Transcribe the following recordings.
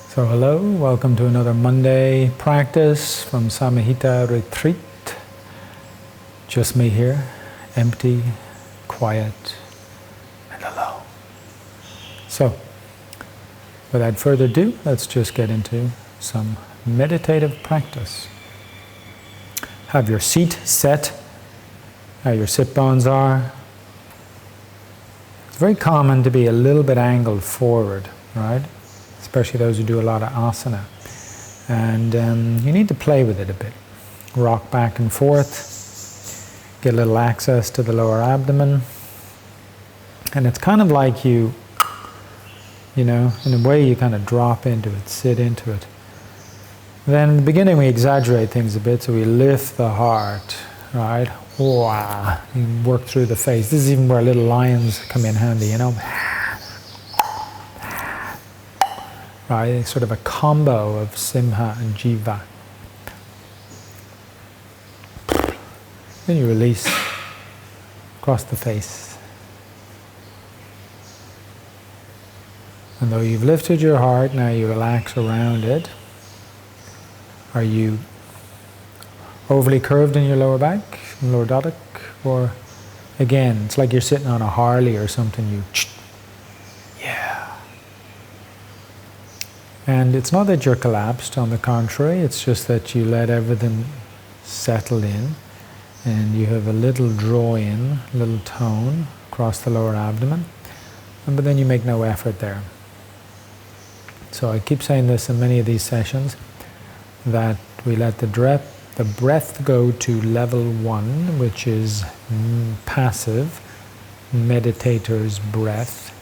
So hello, welcome to another Monday practice from Samahita Retreat. Just me here, empty, quiet, and alone. So, without further ado, let's just get into some meditative practice. Have your seat set, how your sit bones are. It's very common to be a little bit angled forward, right? Especially those who do a lot of asana. And you need to play with it a bit. Rock back and forth, get a little access to the lower abdomen. And it's kind of like you know, in a way you kind of drop into it, sit into it. Then in the beginning we exaggerate things a bit, so we lift the heart, right? Wow. You work through the face. This is even where little lions come in handy, you know? Right, it's sort of a combo of Simha and Jiva. Then you release across the face. And though you've lifted your heart, now you relax around it. Are you overly curved in your lower back, lower dottock? Or again, it's like you're sitting on a Harley or something, And it's not that you're collapsed, on the contrary, it's just that you let everything settle in and you have a little draw in, a little tone across the lower abdomen, but then you make no effort there. So I keep saying this in many of these sessions, that we let the breath go to level 1, which is passive, meditator's breath.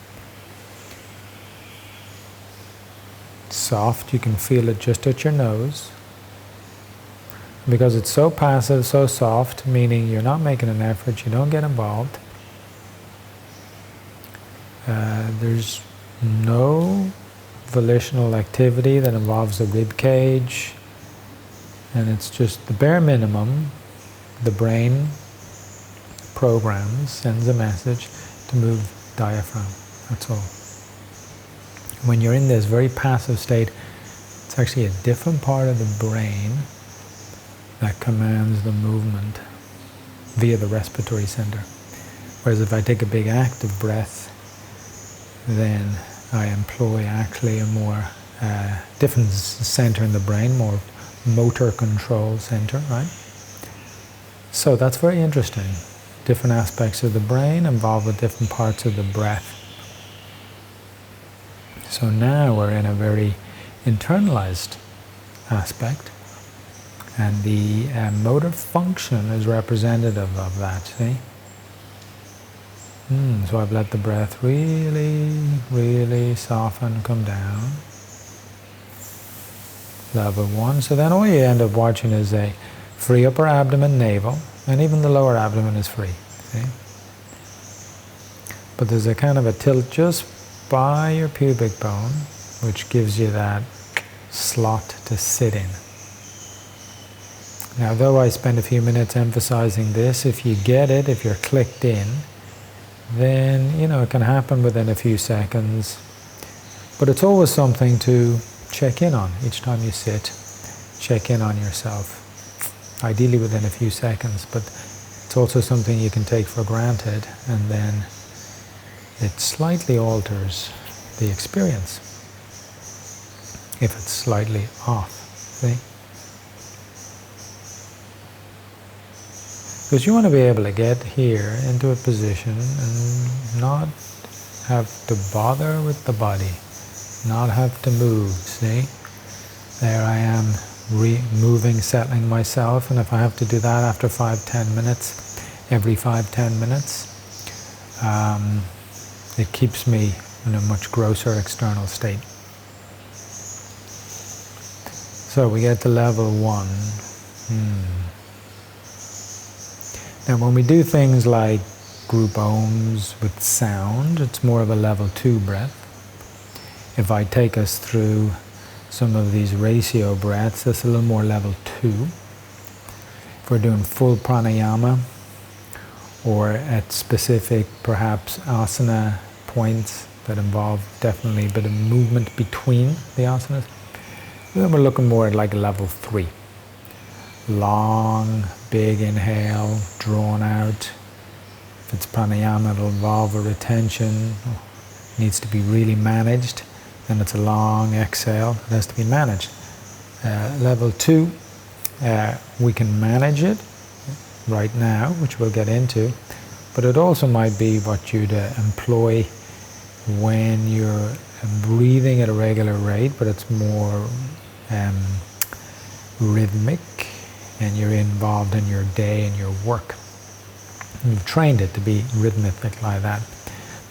Soft, you can feel it just at your nose. Because it's so passive, so soft, meaning you're not making an effort, you don't get involved. There's no volitional activity that involves the rib cage, and it's just the bare minimum. The brain programs, sends a message to move diaphragm, that's all. When you're in this very passive state, it's actually a different part of the brain that commands the movement via the respiratory center. Whereas if I take a big active breath, then I employ actually a more different center in the brain, more motor control center, right? So that's very interesting. Different aspects of the brain involved with different parts of the breath. So now we're in a very internalized aspect, and the motor function is representative of that, see? So I've let the breath really, really soften, come down. Level 1. So then all you end up watching is a free upper abdomen, navel, and even the lower abdomen is free, see? But there's a kind of a tilt just by your pubic bone, which gives you that slot to sit in. Now, though I spend a few minutes emphasizing this, if you get it, if you're clicked in, then, you know, it can happen within a few seconds. But it's always something to check in on. Each time you sit, check in on yourself. Ideally within a few seconds, but it's also something you can take for granted, and then it slightly alters the experience if it's slightly off, see? Because you want to be able to get here into a position and not have to bother with the body, not have to move, see? There I am, moving, settling myself, and if I have to do that after 5-10 minutes, every 5-10 minutes, it keeps me in a much grosser external state. So we get to level 1. Now when we do things like group ohms with sound, it's more of a level 2 breath. If I take us through some of these ratio breaths, that's a little more level 2. If we're doing full pranayama, or at specific, perhaps, asana points that involve definitely a bit of movement between the asanas, Then we're looking more at like level 3. Long, big inhale, drawn out. If it's pranayama, it'll involve a retention. Needs to be really managed. Then it's a long exhale. It has to be managed. Level 2, we can manage it right now, which we'll get into. But it also might be what you'd employ when you're breathing at a regular rate, but it's more rhythmic, and you're involved in your day and your work. You've trained it to be rhythmic like that.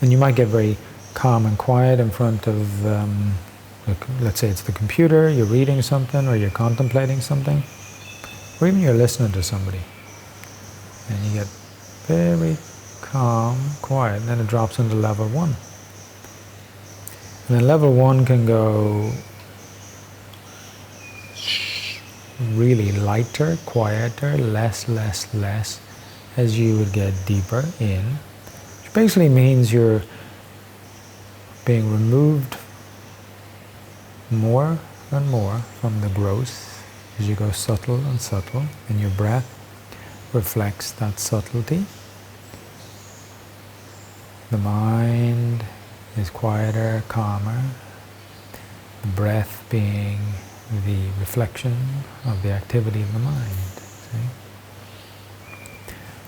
And you might get very calm and quiet in front of, let's say it's the computer, you're reading something, or you're contemplating something, or even you're listening to somebody. And you get very calm, quiet, and then it drops into level 1. And then level 1 can go really lighter, quieter, less, as you would get deeper in, which basically means you're being removed more and more from the gross as you go subtle and subtle, and your breath reflects that subtlety. The mind is quieter, calmer, the breath being the reflection of the activity of the mind. See?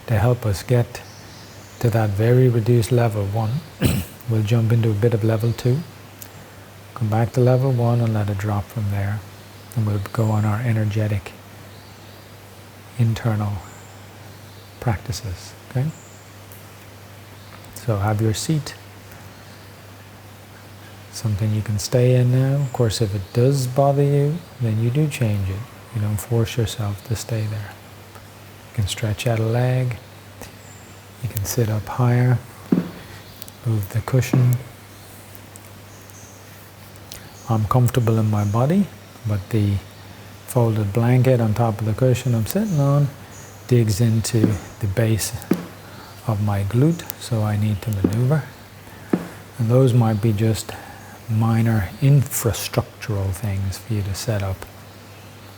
To help us get to that very reduced level 1, we'll jump into a bit of level 2, come back to level 1 and let it drop from there, and we'll go on our energetic internal practices. Okay? So have your seat. Something you can stay in now. Of course, if it does bother you, then you do change it. You don't force yourself to stay there. You can stretch out a leg. You can sit up higher. Move the cushion. I'm comfortable in my body, but the folded blanket on top of the cushion I'm sitting on digs into the base of my glute, so I need to maneuver. And those might be just minor infrastructural things for you to set up.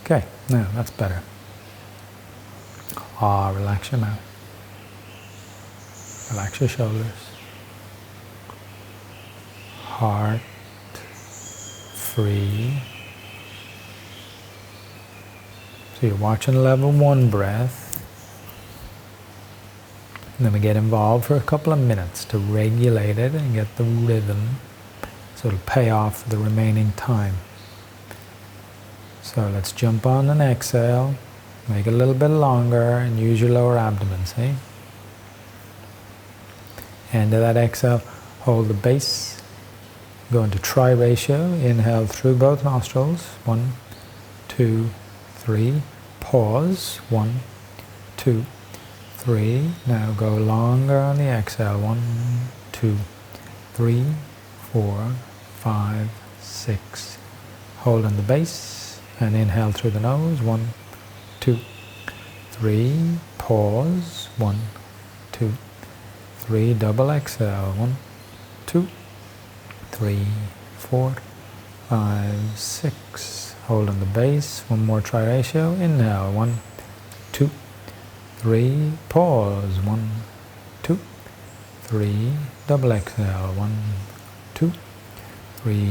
Okay, now that's better. Relax your mouth. Relax your shoulders. Heart free. So you're watching level 1 breath. And then we get involved for a couple of minutes to regulate it and get the rhythm, so it'll pay off for the remaining time. So let's jump on an exhale, make it a little bit longer, and use your lower abdomen, see? End of that exhale, hold the base, go into tri-ratio, inhale through both nostrils, 1, 2, 3, pause, 1, 2, 3, now go longer on the exhale, 1, 2, 3, 4, 5, 6, hold on the base, and inhale through the nose, 1, 2, 3, pause, 1, 2, 3, double exhale, 1, 2, 3, 4, 5, 6, hold on the base, one more tri-ratio, inhale, 1, 2, 3, pause, 1, 2, 3, double exhale, 1, 2, 3,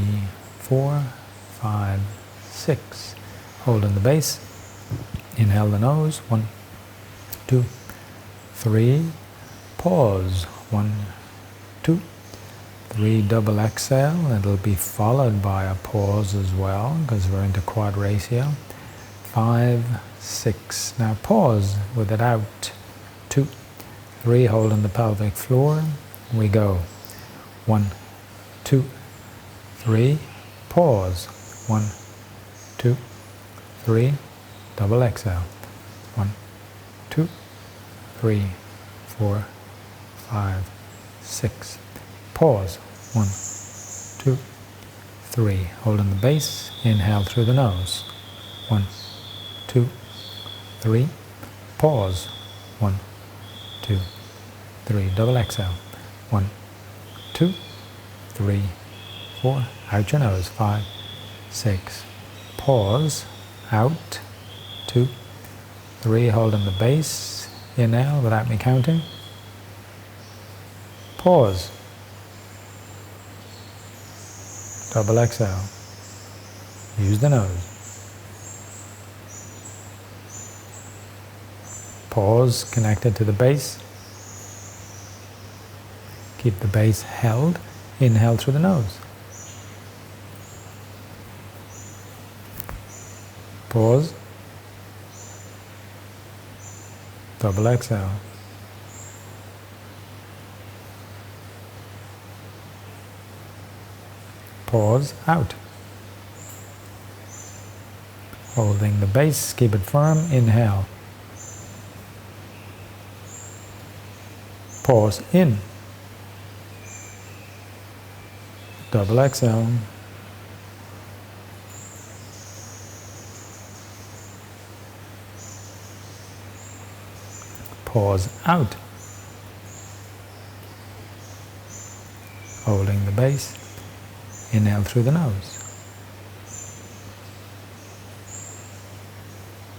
4, 5, 6, hold on the base, inhale the nose, 1, 2, 3, pause, 1, 2, 3, double exhale, and it'll be followed by a pause as well, because we're into quad ratio, 5, 6, now pause with it out, 2, 3, hold on the pelvic floor, we go, 1, 2, 3, pause, 1, 2, 3, double exhale, 1, 2, 3, 4, 5, 6, pause, 1, 2, 3, hold on the base, inhale through the nose, 1, 2, 3, pause, 1, 2, 3, double exhale, 1, 2, 3, 4, out your nose, 5, 6, pause, out, 2, 3, holding the base, inhale without me counting, pause, double exhale, use the nose, pause, connected to the base, keep the base held, inhale through the nose, pause, double exhale, pause, out, holding the base, keep it firm, inhale, pause, in, double exhale, pause, out, holding the base, inhale through the nose,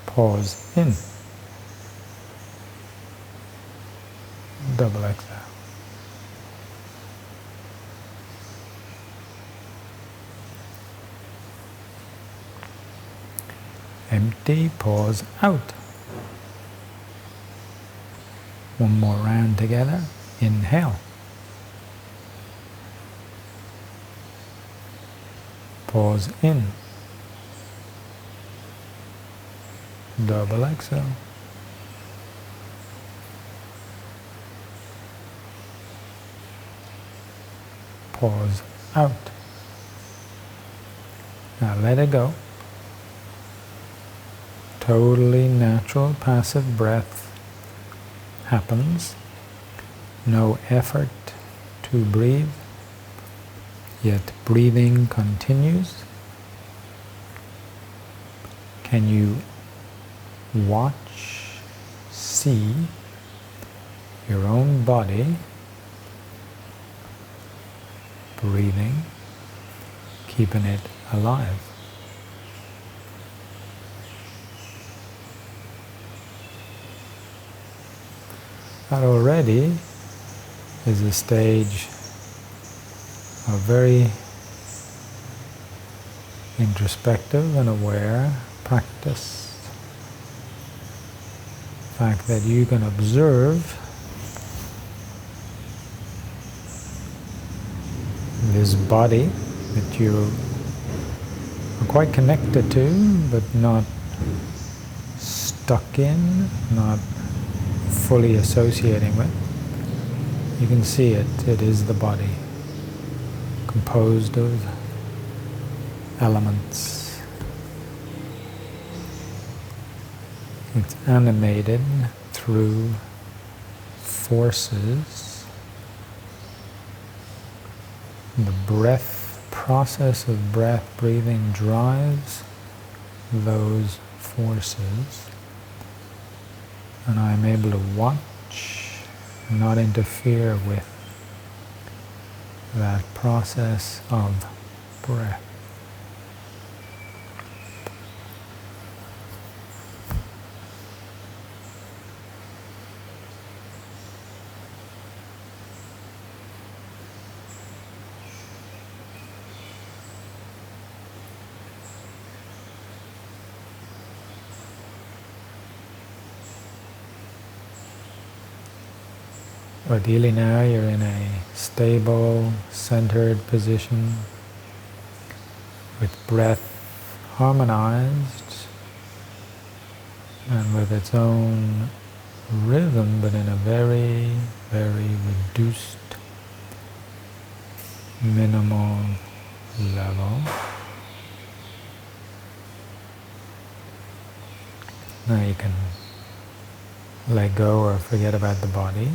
pause, in, double exhale. Empty, pause, out. One more round together. Inhale. Pause, in. Double exhale. Pause, out. Now let it go. Totally natural, passive breath happens. No effort to breathe, yet breathing continues. Can you watch, see your own body breathing, keeping it alive? That already is a stage of very introspective and aware practice. The fact that you can observe this body that you are quite connected to, but not stuck in, not fully associating with. You can see it. It is the body, composed of elements. It's animated through forces. The breath, process of breath, breathing drives those forces. And I'm able to watch, not interfere with that process of breath. Ideally now you're in a stable, centered position with breath harmonized and with its own rhythm, but in a very, very reduced, minimal level. Now you can let go or forget about the body.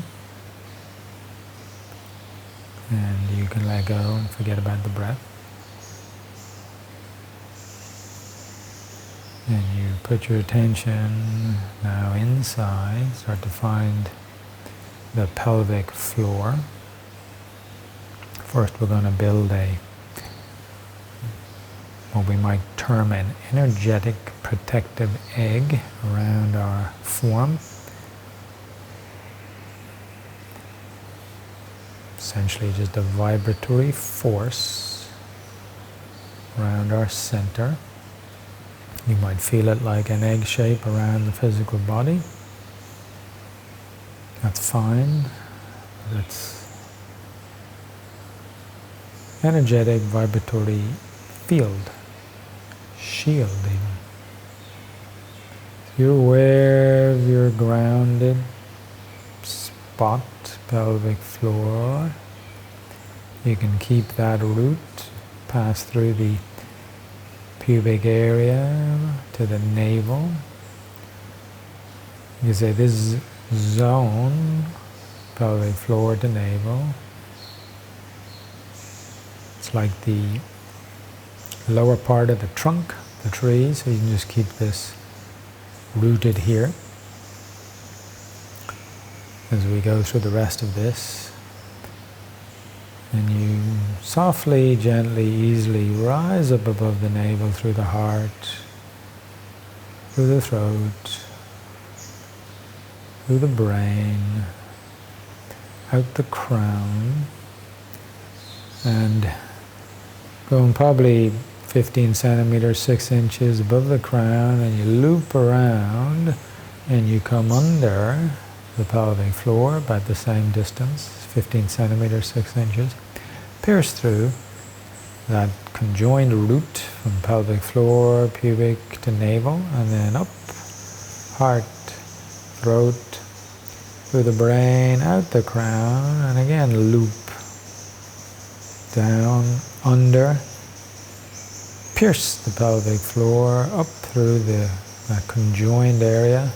And you can let go and forget about the breath. And you put your attention now inside, start to find the pelvic floor. First we're going to build a what we might term an energetic protective egg around our form. Essentially just a vibratory force around our center. You might feel it like an egg shape around the physical body. That's fine. That's energetic vibratory field, shield even. You're aware of your grounded spot, pelvic floor. You can keep that root, pass through the pubic area to the navel. You say this zone, pelvic floor to navel, it's like the lower part of the trunk, the tree, so you can just keep this rooted here as we go through the rest of this. And you softly, gently, easily rise up above the navel through the heart, through the throat, through the brain, out the crown, and going probably 15 centimeters, 6 inches above the crown, and you loop around and you come under the pelvic floor about the same distance, 15 centimeters, 6 inches, pierce through that conjoined root from pelvic floor, pubic to navel, and then up, heart, throat, through the brain, out the crown, and again loop down, under, pierce the pelvic floor, up through that conjoined area,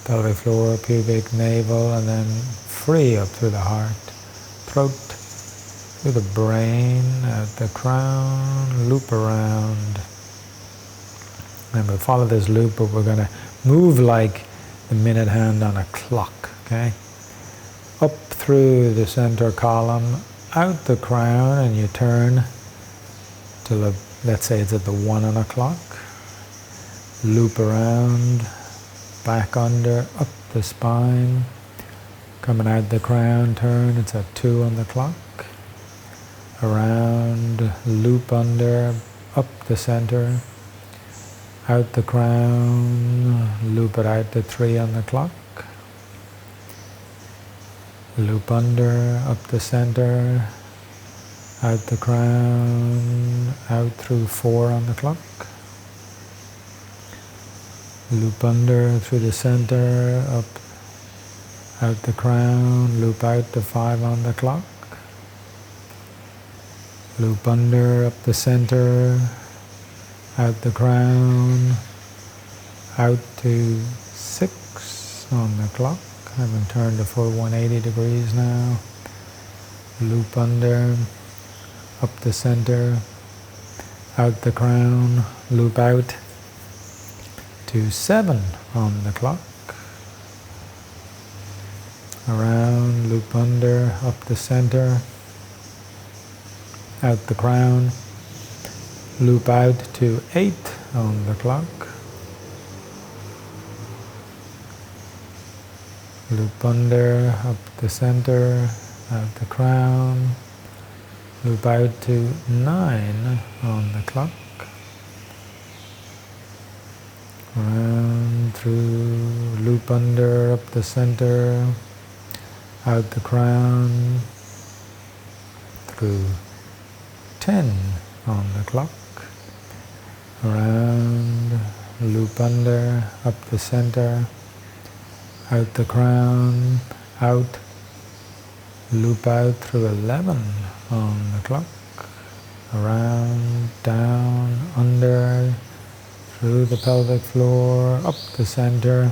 pelvic floor, pubic, navel, and then free up through the heart, throat, through the brain, out the crown, loop around. Remember, follow this loop, but we're going to move like the minute hand on a clock, okay? Up through the center column, out the crown, and you turn to, let's say it's at the 1 o'clock. Loop around, back under, up the spine, coming out the crown, turn, it's at 2 on the clock. Around, loop under, up the center, out the crown, loop it out to 3 on the clock. Loop under, up the center, out the crown, out through 4 on the clock. Loop under through the center, up, out the crown, loop out to 5 on the clock. Loop under, up the center, out the crown, out to 6 on the clock. I haven't turned the full 180 degrees now. Loop under, up the center, out the crown, loop out to 7 on the clock. Around, loop under, up the center, out the crown, loop out to 8 on the clock. Loop under, up the center, out the crown, loop out to 9 on the clock. Around, through, loop under, up the center, out the crown, through 10 on the clock. Around, loop under, up the center, out the crown, out, loop out through 11 on the clock. Around, down, under, through the pelvic floor, up the center,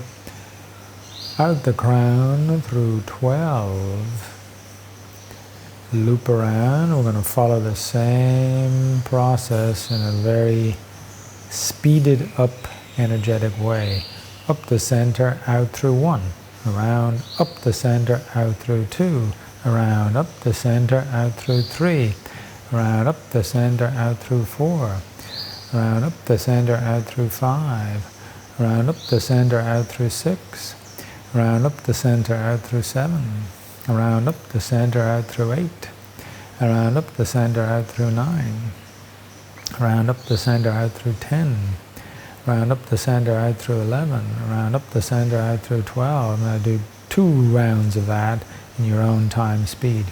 out the crown through 12. Loop around. We're going to follow the same process in a very speeded up energetic way. Up the center, out through 1. Around, up the center, out through 2. Around, up the center, out through 3. Around, up the center, out through 4. Around up the center, out through 5. Around up the center, out through 6. Around up the center, out through 7. Around up the center, out through 8. Around up the center, out through 9. Around up the center, out through 10. Around up the center, out through 11. Around up the center, out through 12. Now do 2 rounds of that in your own time speed.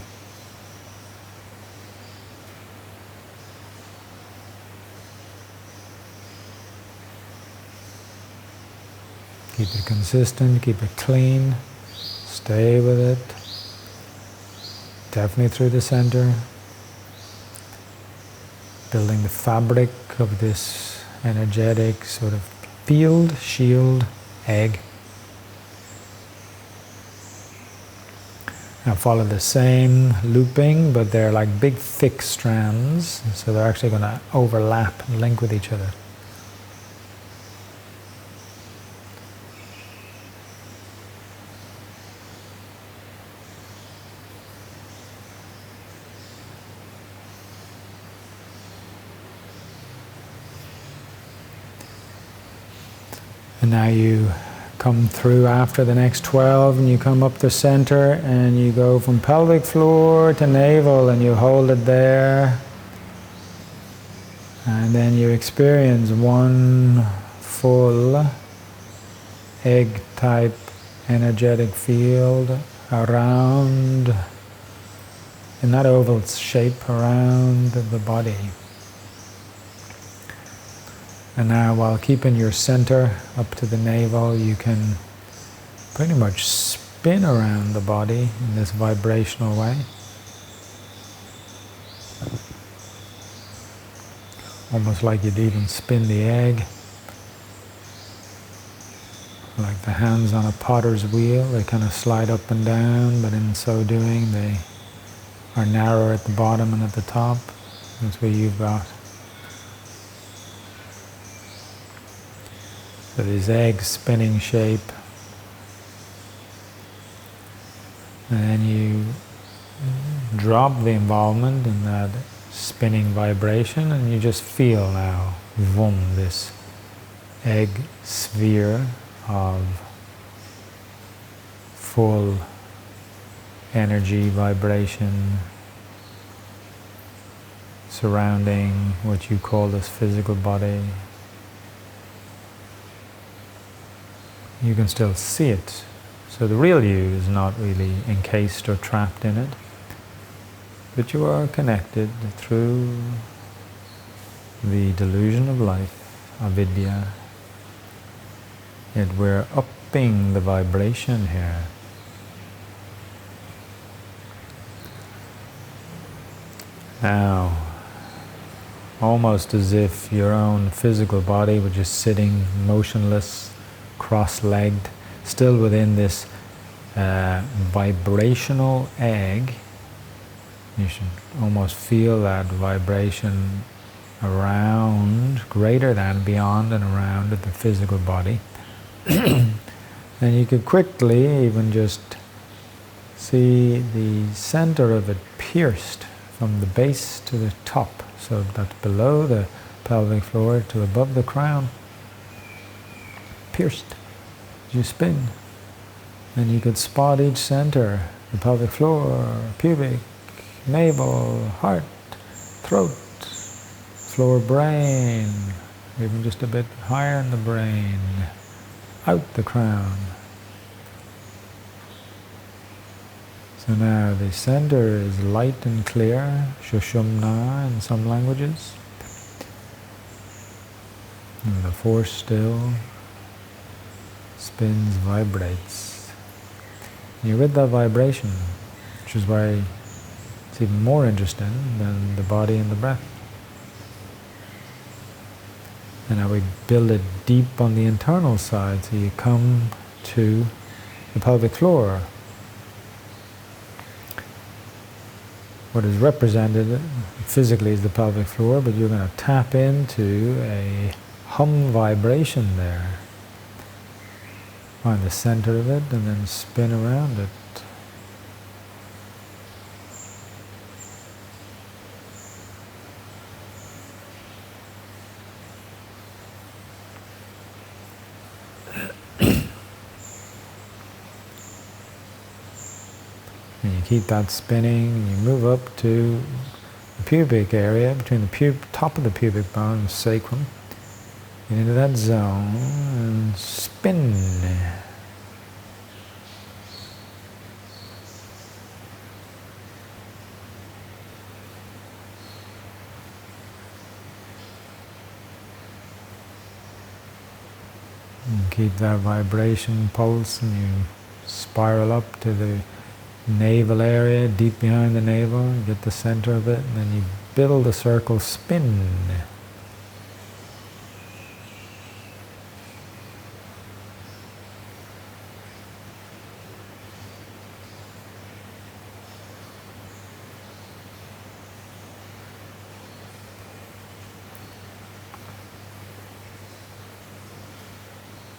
Keep it consistent, keep it clean, stay with it, definitely through the center, building the fabric of this energetic sort of field, shield, egg. Now follow the same looping, but they're like big thick strands, so they're actually going to overlap and link with each other. And now you come through after the next 12 and you come up the center and you go from pelvic floor to navel and you hold it there. And then you experience one full egg type energetic field around, in that oval shape, around the body. And now, while keeping your center up to the navel, you can pretty much spin around the body in this vibrational way. Almost like you'd even spin the egg. Like the hands on a potter's wheel, they kind of slide up and down, but in so doing they are narrower at the bottom and at the top. That's what you've got. So this egg spinning shape, and then you drop the involvement in that spinning vibration and you just feel now, boom, this egg sphere of full energy vibration surrounding what you call this physical body. You can still see it. So the real you is not really encased or trapped in it, but you are connected through the delusion of life, avidya. Yet we're upping the vibration here. Now, almost as if your own physical body were just sitting motionless, cross-legged, still within this vibrational egg. You should almost feel that vibration around, greater than, beyond and around the physical body. And you could quickly even just see the center of it pierced from the base to the top, so that's below the pelvic floor to above the crown. Pierced as you spin. And you could spot each center, the pelvic floor, pubic, navel, heart, throat, floor brain, even just a bit higher in the brain, out the crown. So now the center is light and clear, shushumna in some languages, and the force still spins, vibrates. You're with that vibration, which is why it's even more interesting than the body and the breath. And now we build it deep on the internal side, so you come to the pelvic floor. What is represented physically is the pelvic floor, but you're going to tap into a hum vibration there. Find the center of it and then spin around it. And you keep that spinning, and you move up to the pubic area, between the top of the pubic bone and the sacrum. Get into that zone and spin. And keep that vibration pulse, and you spiral up to the navel area, deep behind the navel, get the center of it, and then you build a circle spin.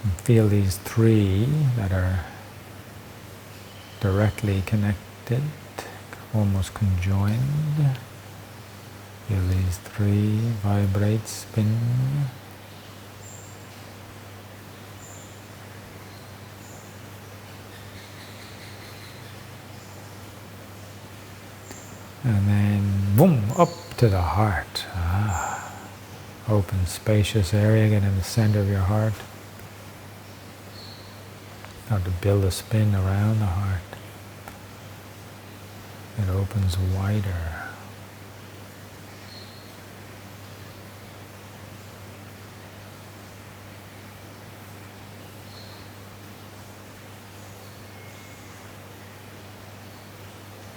And feel these three that are directly connected, almost conjoined. Feel these three vibrate, spin. And then, boom, up to the heart. Open, spacious area, get in the center of your heart. Now to build a spin around the heart. It opens wider.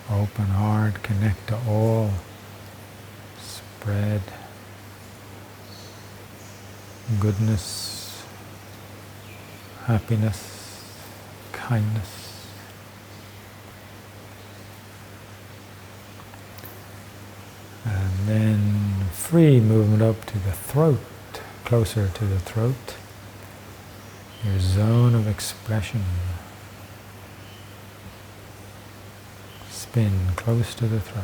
Open heart, connect to all. Spread goodness, happiness, kindness. And then free movement up to the throat, closer to the throat, your zone of expression. Spin close to the throat.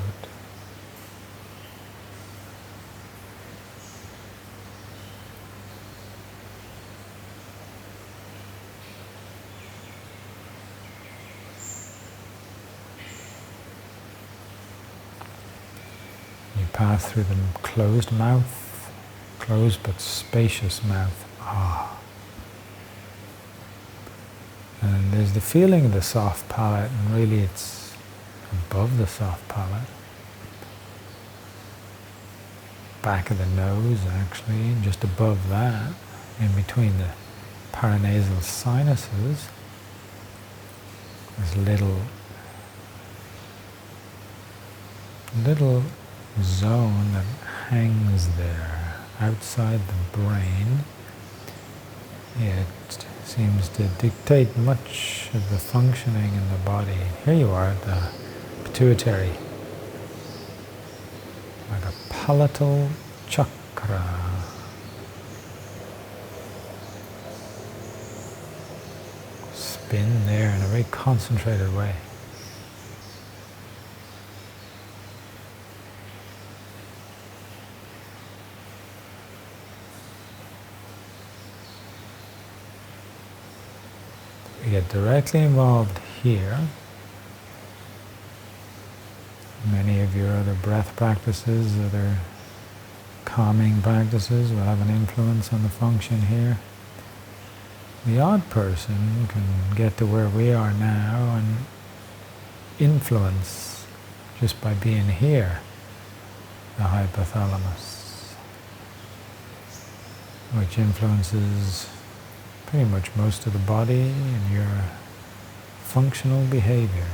You pass through the closed mouth, closed but spacious mouth. And there's the feeling of the soft palate, and really it's above the soft palate. Back of the nose, actually, just above that, in between the paranasal sinuses, this little zone that hangs there outside the brain. It seems to dictate much of the functioning in the body. Here you are at the Pituitary, like a Palatal Chakra. Spin there in a very concentrated way. We get directly involved here. Many of your other breath practices, other calming practices will have an influence on the function here. The odd person can get to where we are now and influence, just by being here, the hypothalamus, which influences pretty much most of the body and your functional behavior.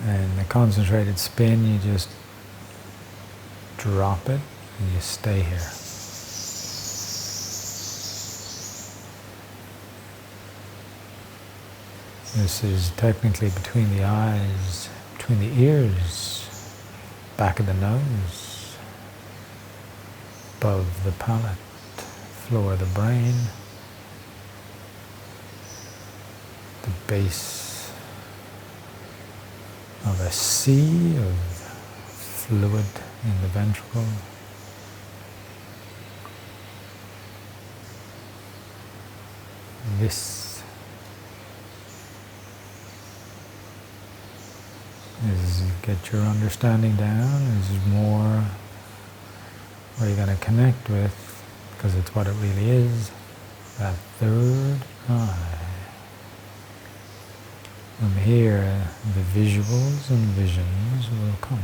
And the concentrated spin, you just drop it and you stay here. This is technically between the eyes, between the ears, back of the nose, above the palate, floor of the brain. base of a sea of fluid in the ventricle. This is, get your understanding down, is more where you're going to connect with, because it's what it really is, that third eye. From here, the visuals and visions will come.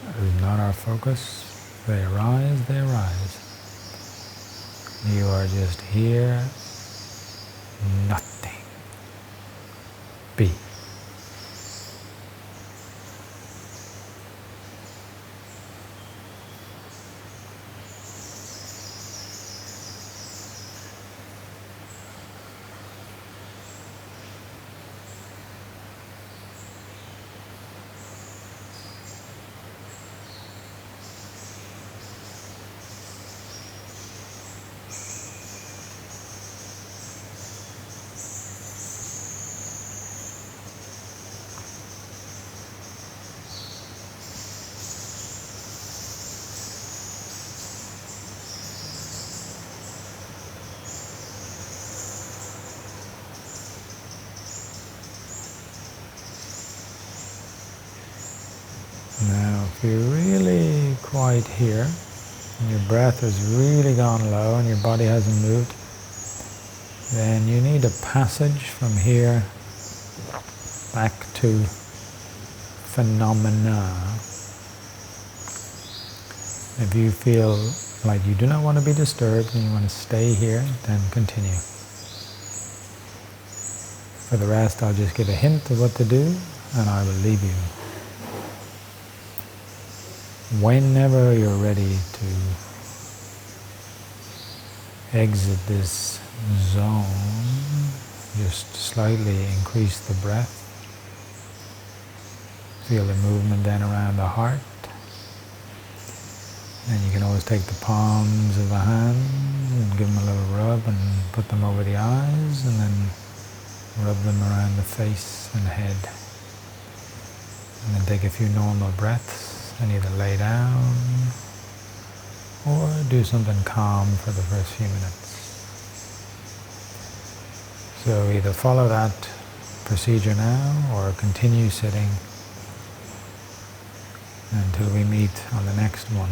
It is not our focus. They arise, they arise. You are just here, nothing. Be. Now, if you're really quite here, and your breath has really gone low and your body hasn't moved, then you need a passage from here back to phenomena. If you feel like you do not want to be disturbed and you want to stay here, then continue. For the rest, I'll just give a hint of what to do, and I will leave you. Whenever you're ready to exit this zone, just slightly increase the breath. Feel the movement then around the heart. And you can always take the palms of the hands and give them a little rub and put them over the eyes, and then rub them around the face and head. And then take a few normal breaths. And either lay down or do something calm for the first few minutes. So either follow that procedure now or continue sitting until we meet on the next one.